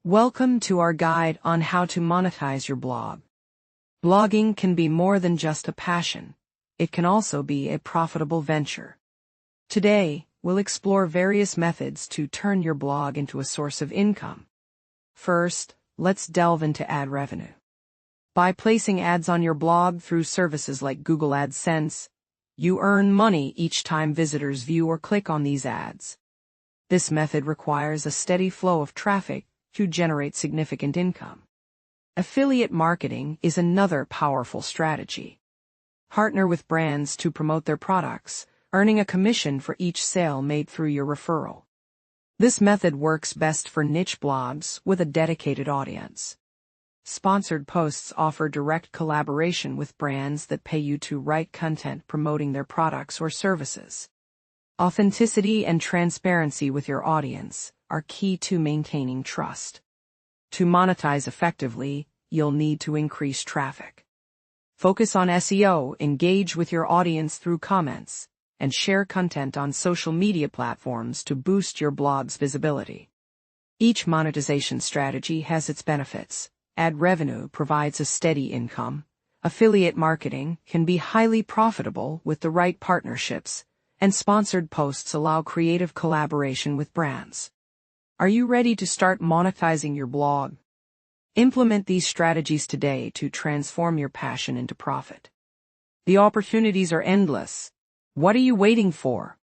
Welcome to our guide on how to monetize your blog. Blogging can be more than just a passion. It can also be a profitable venture. Today, we'll explore various methods to turn your blog into a source of income. First, let's delve into ad revenue. By placing ads on your blog through services like Google AdSense, you earn money each time visitors view or click on these ads. This method requires a steady flow of traffic to generate significant income. Affiliate marketing is another powerful strategy. Partner with brands to promote their products, earning a commission for each sale made through your referral. This method works best for niche blogs with a dedicated audience. Sponsored posts offer direct collaboration with brands that pay you to write content promoting their products or services. Authenticity and transparency with your audience are key to maintaining trust. To monetize effectively, you'll need to increase traffic. Focus on SEO, engage with your audience through comments, and share content on social media platforms to boost your blog's visibility. Each monetization strategy has its benefits. Ad revenue provides a steady income. Affiliate marketing can be highly profitable with the right partnerships, and sponsored posts allow creative collaboration with brands. Are you ready to start monetizing your blog? Implement these strategies today to transform your passion into profit. The opportunities are endless. What are you waiting for?